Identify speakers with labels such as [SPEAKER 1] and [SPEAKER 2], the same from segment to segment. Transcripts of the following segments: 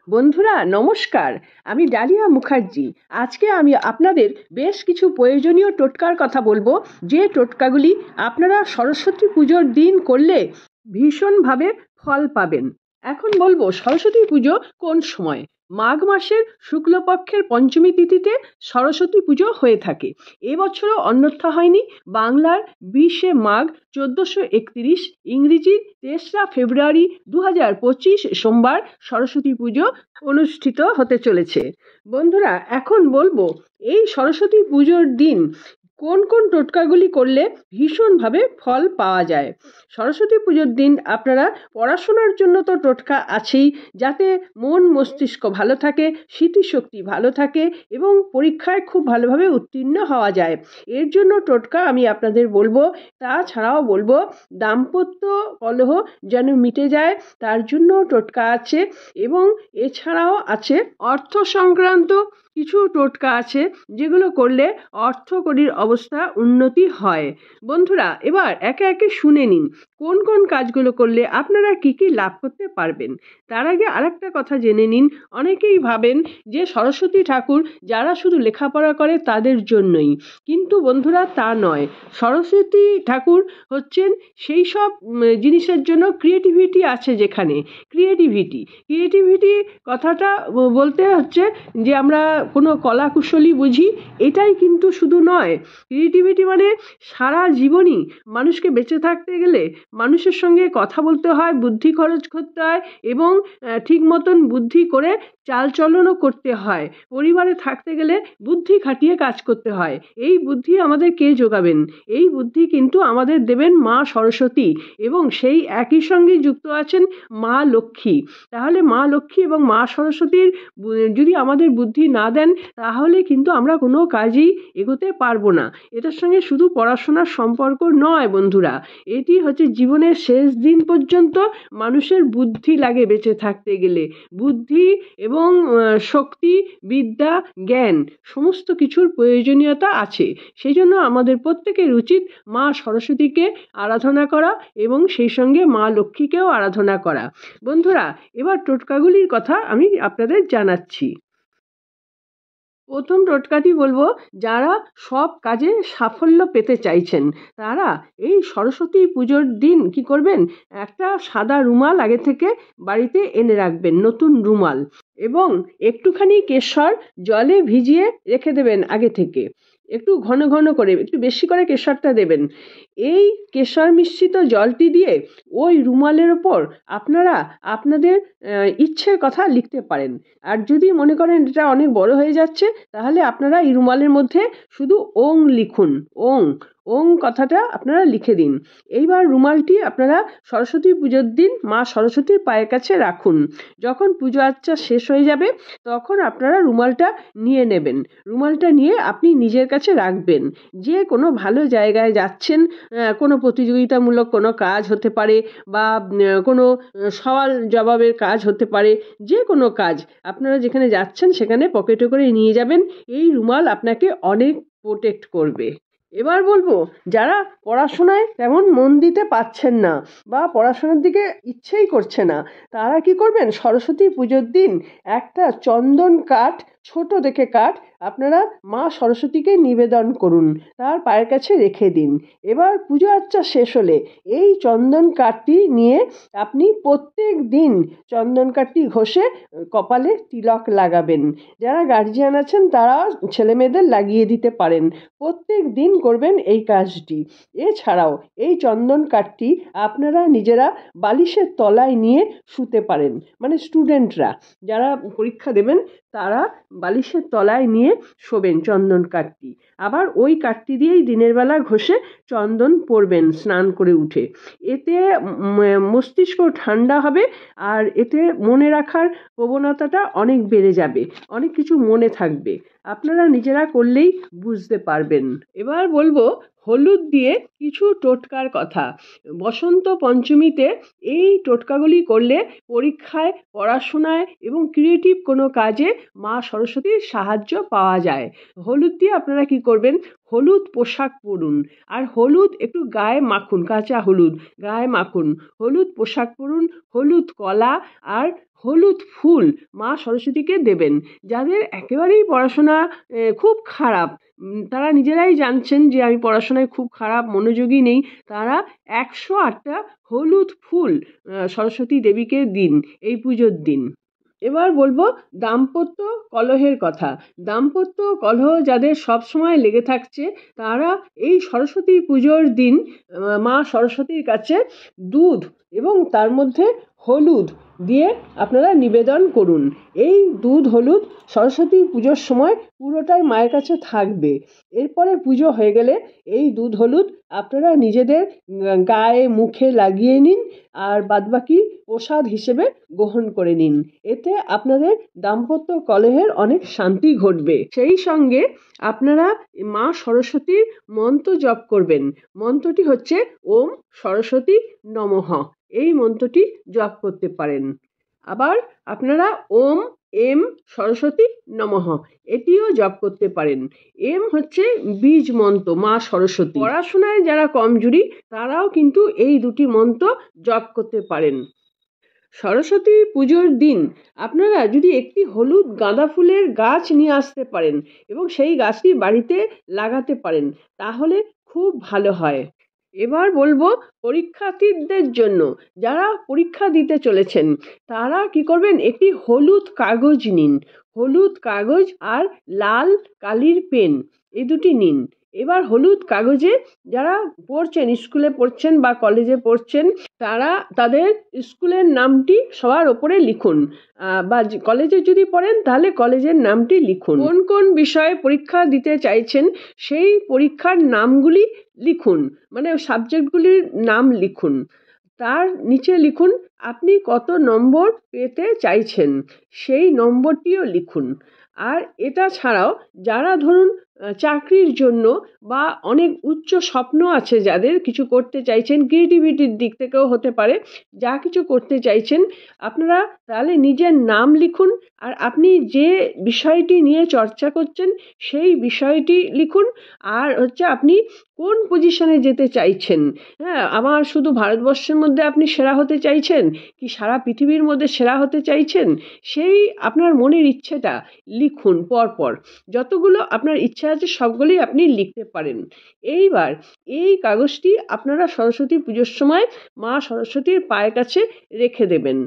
[SPEAKER 1] বন্ধুরা নমস্কার। আমি ডালিয়া মুখার্জি। আজকে আমি আপনাদের বেশ কিছু প্রয়োজনীয় টোটকার কথা বলবো, যে টোটকাগুলি আপনারা সরস্বতী পুজোর দিন করলে ভীষণভাবে ফল পাবেন। এখন বলবো সরস্বতী পুজো কোন সময়। মাঘ মাসের শুক্লপক্ষের পঞ্চমী তিথিতে সরস্বতী পুজো হয়ে থাকে। এবছরও অন্যথা হয়নি। বাংলার 20শে মাঘ 1431, ইংরেজি 3রা ফেব্রুয়ারি 2025 সোমবার সরস্বতী পুজো অনুষ্ঠিত হতে চলেছে। বন্ধুরা এখন বলবো এই সরস্বতী পুজোর দিন কোন কোন টোটকাগুলি করলে ভীষণভাবে ফল পাওয়া যায়। সরস্বতী পুজোর দিন আপনারা পড়াশোনার জন্য তো টোটকা আছেই, যাতে মন মস্তিষ্ক ভালো থাকে, স্মৃতিশক্তি ভালো থাকে এবং পরীক্ষায় খুব ভালোভাবে উত্তীর্ণ হওয়া যায়। এর জন্য টোটকা আমি আপনাদের বলবো। তাছাড়াও বলবো দাম্পত্য কলহ যেন মিটে যায়, তার জন্য টোটকা আছে। এবং এছাড়াও আছে অর্থ সংক্রান্ত কিছু টোটকা আছে, যেগুলো করলে অর্থকরীর অবস্থা উন্নতি হয়। বন্ধুরা এবার একে একে শুনে নিন কোন কোন কাজগুলো করলে আপনারা কি কি লাভ করতে পারবেন। তার আগে আরেকটা কথা জেনে নিন, অনেকেই ভাবেন যে সরস্বতী ঠাকুর যারা শুধু লেখাপড়া করে তাদের জন্যই, কিন্তু বন্ধুরা তা নয়। সরস্বতী ঠাকুর হচ্ছেন সেই সব জিনিসের জন্য, ক্রিয়েটিভিটি আছে যেখানে, ক্রিয়েটিভিটি কথাটা বলতে হচ্ছে যে আমরা কোনো কলা কুশলী বুঝি, এটাই কিন্তু শুধু নয়। ক্রিয়েটিভিটি মানে সারা জীবনই মানুষকে বেঁচে থাকতে গেলে মানুষের সঙ্গে কথা বলতে হয়, বুদ্ধি খরচ করতে হয় এবং ঠিক মতন বুদ্ধি করে চালচলনও করতে হয়। পরিবারে থাকতে গেলে বুদ্ধি খাটিয়ে কাজ করতে হয়। এই বুদ্ধি আমাদের কে যোগাবেন? এই বুদ্ধি কিন্তু আমাদের দেবেন মা সরস্বতী, এবং সেই একই সঙ্গে যুক্ত আছেন মা লক্ষ্মী। তাহলে মা লক্ষ্মী এবং মা সরস্বতীর যদি আমাদের বুদ্ধি না দেন, তাহলে কিন্তু আমরা কোনো কাজেই এগোতে পারবো না। এটার সঙ্গে শুধু পড়াশোনার সম্পর্ক নয় বন্ধুরা, এটি হচ্ছে জীবনের শেষ দিন পর্যন্ত মানুষের বুদ্ধি লাগে বেঁচে থাকতে গেলে। বুদ্ধি এবং শক্তি, বিদ্যা, জ্ঞান সমস্ত কিছুর প্রয়োজনীয়তা আছে। সেই জন্য আমাদের প্রত্যেকের উচিত মা সরস্বতীকে আরাধনা করা এবং সেই সঙ্গে মা লক্ষ্মীকেও আরাধনা করা। বন্ধুরা এবার টোটকাগুলির কথা আমি আপনাদের জানাচ্ছি। প্রথম টোটকাটি বলবো, যারা সব কাজে সাফল্য পেতে চাইছেন তারা এই সরস্বতী পুজোর দিন কি করবেন, একটা সাদা রুমাল আগে থেকে বাড়িতে এনে রাখবেন, নতুন রুমাল, এবং একটুখানি কেশর জলে ভিজিয়ে রেখে দেবেন আগে থেকে। একটু ঘন ঘন করে, একটু বেশি করে কেশরটা দেবেন। এই কেশর মিশ্রিত জলটি দিয়ে ওই রুমালের ওপর আপনারা আপনাদের ইচ্ছের কথা লিখতে পারেন। আর যদি মনে করেন এটা অনেক বড় হয়ে যাচ্ছে, তাহলে আপনারা এই রুমালের মধ্যে শুধু ওং লিখুন। ওং ওং কথাটা আপনারা লিখে দিন। এইবার রুমালটি আপনারা সরস্বতী পুজোর দিন মা সরস্বতীর পায়ের কাছে রাখুন। যখন পুজো আচ্চা শেষ হয়ে যাবে, তখন আপনারা রুমালটা নিয়ে নেবেন। রুমালটা নিয়ে আপনি নিজের কাছে রাখবেন। যে কোনো ভালো জায়গায় যাচ্ছেন, কোনো প্রতিযোগিতামূলক কোনো কাজ হতে পারে, বা কোনো সওয়াল জবাবের কাজ হতে পারে, যে কোনো কাজ আপনারা যেখানে যাচ্ছেন সেখানে পকেটে করে নিয়ে যাবেন। এই রুমাল আপনাকে অনেক প্রোটেক্ট করবে। এবার বলবো, যারা পড়াশোনায় তেমন মন দিতে পারছেন না বা পড়াশোনার দিকে ইচ্ছেই করছে না, তারা কি করবেন, সরস্বতী পুজোর দিন একটা চন্দন কাঠ, ছোট দেখে কাঠ, আপনারা মা সরস্বতীকে নিবেদন করুন, তার পায়ের কাছে রেখে দিন। এবার পুজো আচ্চা শেষ হলে এই চন্দন কাঠটি নিয়ে আপনি প্রত্যেক দিন চন্দন কাঠটি ঘষে কপালে তিলক লাগাবেন। যারা গার্জিয়ান আছেন তারা ছেলে মেয়েদের লাগিয়ে দিতে পারেন। প্রত্যেক দিন করবেন এই কাজটি। এছাড়াও এই চন্দন কাঠটি আপনারা নিজেরা বালিশের তলায় নিয়ে শুতে পারেন। মানে স্টুডেন্টরা যারা পরীক্ষা দেবেন তারা বালিশের তলায় নিয়ে শোবেন চন্দন কাঠটি। আবার ওই কাঠটি দিয়েই দিনের বেলা ঘষে চন্দন পরবেন স্নান করে উঠে। এতে মস্তিষ্ক ঠান্ডা হবে, আর এতে মনে রাখার প্রবণতাটা অনেক বেড়ে যাবে, অনেক কিছু মনে থাকবে। আপনারা নিজেরা করলেই বুঝতে পারবেন। এবার বলবো হলুদ দিয়ে কিছু টোটকার কথা। বসন্ত পঞ্চমীতে এই টোটকাগুলি করলে পরীক্ষায়, পড়াশোনায় এবং ক্রিয়েটিভ কোনো কাজে মা সরস্বতীর সাহায্য পাওয়া যায়। হলুদ দিয়ে আপনারা কি করবেন, হলুদ পোশাক পরুন, আর হলুদ একটু গায়ে মাখুন, কাঁচা হলুদ গায়ে মাখুন, হলুদ পোশাক পরুন, হলুদ কলা আর হলুদ ফুল মা সরস্বতীকে দেবেন। যাদের একেবারেই পড়াশোনা খুব খারাপ, তারা নিজেরাই জানছেন যে আমি পড়াশোনায় খুব খারাপ, মনোযোগী নেই, তারা 108টা হলুদ ফুল সরস্বতী দেবীকে দিন এই পুজোর দিন। এবার বলবো দাম্পত্য কলহের কথা। দাম্পত্য কলহ যাদের সবসময় লেগে থাকছে, তারা এই সরস্বতী পুজোর দিন মা সরস্বতীর কাছে দুধ এবং তার মধ্যে হলুদ দিয়ে আপনারা নিবেদন করুন। এই দুধ হলুদ সরস্বতী পুজোর সময় পুরোটাই মায়ের কাছে থাকবে। এরপরে পুজো হয়ে গেলে এই দুধ হলুদ আপনারা নিজেদের গায়ে মুখে লাগিয়ে নিন, আর বাদবাকি প্রসাদ হিসেবে গ্রহণ করে নিন। এতে আপনাদের দাম্পত্য কলহের অনেক শান্তি ঘটবে। সেই সঙ্গে আপনারা মা সরস্বতীর মন্ত্র জপ করবেন। মন্ত্রটি হচ্ছে ওম সরস্বতী নমঃ। এই মন্ত্রটি জপ করতে পারেন। আবার আপনারা ওম এম সরস্বতী নমঃ এটিও জপ করতে পারেন। এম হচ্ছে বীজ মন্ত্র মা সরস্বতী। পড়াশোনায় যারা কমজোরি তারাও কিন্তু এই দুটি মন্ত্র জপ করতে পারেন। সরস্বতী পুজোর দিন আপনারা যদি একটি হলুদ গাঁদা ফুলের গাছ নিয়ে আসতে পারেন এবং সেই গাছটি বাড়িতে লাগাতে পারেন, তাহলে খুব ভালো হয়। এবার বলবো পরীক্ষার্থীদের জন্য, যারা পরীক্ষা দিতে চলেছেন তারা কি করবেন, একটি হলুদ কাগজ নিন। হলুদ কাগজ আর লাল কালির পেন, এই দুটি নিন। এবার হলুদ কাগজে যারা পড়ছেন, স্কুলে পড়ছেন বা কলেজে পড়ছেন, তারা তাদের স্কুলের নামটি সবার ওপরে লিখুন, বা কলেজে যদি পড়েন তাহলে কলেজের নামটি লিখুন। কোন কোন বিষয়ে পরীক্ষা দিতে চাইছেন সেই পরীক্ষার নামগুলি লিখুন, মানে সাবজেক্টগুলির নাম লিখুন। তার নিচে লিখুন আপনি কত নম্বর পেতে চাইছেন, সেই নম্বরটিও লিখুন। আর এটা ছাড়াও যারা ধরুন চাকরির জন্য বা অনেক উচ্চ স্বপ্ন আছে, যাদের কিছু করতে চাইছেন, ক্রিয়েটিভিটির দিক থেকেও হতে পারে, যা কিছু করতে চাইছেন আপনারা তাহলে নিজের নাম লিখুন। আর আপনি যে বিষয়টি নিয়ে চর্চা করছেন সেই বিষয়টি লিখুন। আর হচ্ছে আপনি কোন পজিশনে যেতে চাইছেন, হ্যাঁ, আমার শুধু ভারতবর্ষের মধ্যে আপনি সেরা হতে চাইছেন কি সারা পৃথিবীর মধ্যে সেরা হতে চাইছেন, সেই আপনার মনের ইচ্ছেটা লিখুন। পরপর যতগুলো আপনার ইচ্ছা আছে সবগুলোই আপনি লিখতে পারেন। এইবার এই কাগজটি আপনারা সরস্বতী পুজোর সময় মা সরস্বতীর পায়ের কাছে রেখে দেবেন।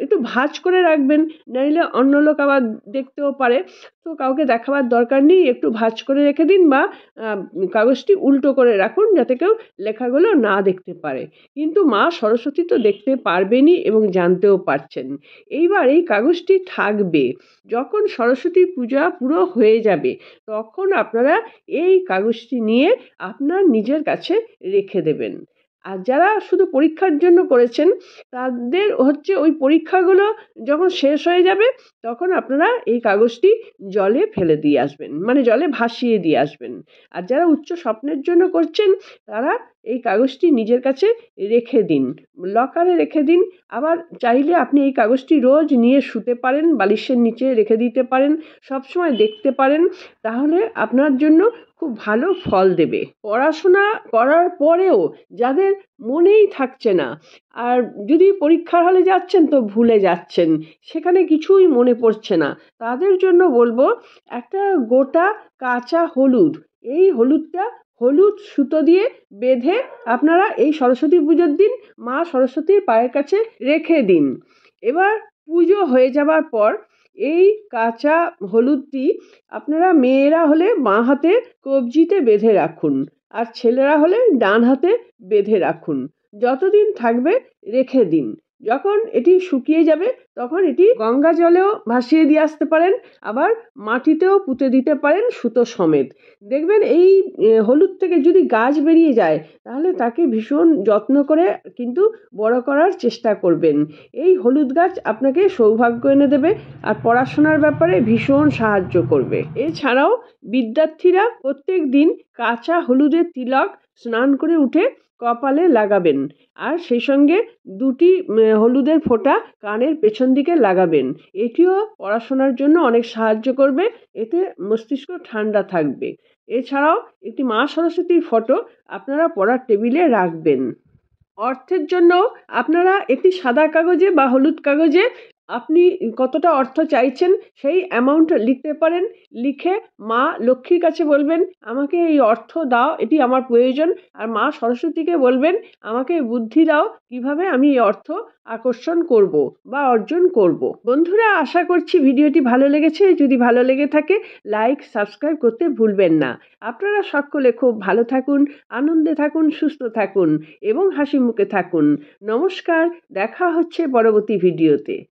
[SPEAKER 1] একটু ভাঁজ করে রাখবেন, নইলে অন্য লোক আবার দেখতেও পারে, তো কাউকে দেখাবার দরকার নেই। একটু ভাঁজ করে রেখে দিন বা কাগজটি উল্টো করে রাখুন, যাতে কেউ লেখাগুলো না দেখতে পারে। কিন্তু মা সরস্বতী তো দেখতে পারবেনই এবং জানতেও পারছেন। এইবার এই কাগজটি থাকবে, যখন সরস্বতী পূজা পুরো হয়ে যাবে তখন আপনারা এই কাগজটি নিয়ে আপনার নিজের কাছে রেখে দেবেন। আর যারা শুধু পরীক্ষার জন্য করেছেন তাদের হচ্ছে ওই পরীক্ষাগুলো যখন শেষ হয়ে যাবে তখন আপনারা এই কাগজটি জলে ফেলে দিয়ে আসবেন, মানে জলে ভাসিয়ে দিয়ে আসবেন। আর যারা উচ্চ স্বপ্নের জন্য করছেন তারা এই কাগজটি নিজের কাছে রেখে দিন, লকারে রেখে দিন। আবার চাইলে আপনি এই কাগজটি রোজ নিয়ে শুতে পারেন, বালিশের নিচে রেখে দিতে পারেন, সবসময় দেখতে পারেন, তাহলে আপনার জন্য খুব ভালো ফল দেবে। পড়াশোনা করার পরেও যাদের মনেই থাকছে না, আর যদি পরীক্ষার হলে যাচ্ছেন তো ভুলে যাচ্ছেন, সেখানে কিছুই মনে পড়ছে না, তাদের জন্য বলবো একটা গোটা কাঁচা হলুদ, এই হলুদটা হলুদ সুতো দিয়ে বেঁধে আপনারা এই সরস্বতী পুজোর দিন মা সরস্বতীর পায়ের কাছে রেখে দিন। এবার পুজো হয়ে যাবার পর এই কাঁচা হলুদটি আপনারা মেয়েরা হলে বাঁ হাতে কবজিতে বেঁধে রাখুন, আর ছেলেরা হলে ডান হাতে বেঁধে রাখুন। যতদিন থাকবে রেখে দিন। যখন এটি শুকিয়ে যাবে তখন এটি গঙ্গা জলেও ভাসিয়ে দিয়ে আসতে পারেন, আবার মাটিতেও পুঁতে দিতে পারেন সুতো সমেত। দেখবেন এই হলুদ থেকে যদি গাছ বেরিয়ে যায় তাহলে তাকে ভীষণ যত্ন করে কিন্তু বড় করার চেষ্টা করবেন। এই হলুদ গাছ আপনাকে সৌভাগ্য এনে দেবে আর পড়াশোনার ব্যাপারে ভীষণ সাহায্য করবে। এছাড়াও বিদ্যার্থীরা প্রত্যেক দিন কাঁচা হলুদের তিলক স্নান করে উঠে কপালে লাগাবেন, আর সেই সঙ্গে দুটি হলুদের ফোঁটা কানের পেছন দিকে লাগাবেন। এটিও পড়াশোনার জন্য অনেক সাহায্য করবে, এতে মস্তিষ্ক ঠান্ডা থাকবে। এছাড়াও একটি মা সরস্বতীর ফটো আপনারা পড়ার টেবিলে রাখবেন। অর্থের জন্য আপনারা একটি সাদা কাগজে বা হলুদ কাগজে আপনি কতটা অর্থ চাইছেন সেই অ্যামাউন্ট লিখতে পারেন। লিখে মা লক্ষ্মীর কাছে বলবেন আমাকে এই অর্থ দাও, এটি আমার প্রয়োজন। আর মা সরস্বতীকে বলবেন আমাকে বুদ্ধি দাও কিভাবে আমি এই অর্থ আকর্ষণ করব বা অর্জন করব। বন্ধুরা, আশা করছি ভিডিওটি ভালো লেগেছে। যদি ভালো লেগে থাকে লাইক সাবস্ক্রাইব করতে ভুলবেন না। আপনারা সকলে খুব ভালো থাকুন, আনন্দে থাকুন, সুস্থ থাকুন এবং হাসি মুখে থাকুন। নমস্কার, দেখা হচ্ছে পরবর্তী ভিডিওতে।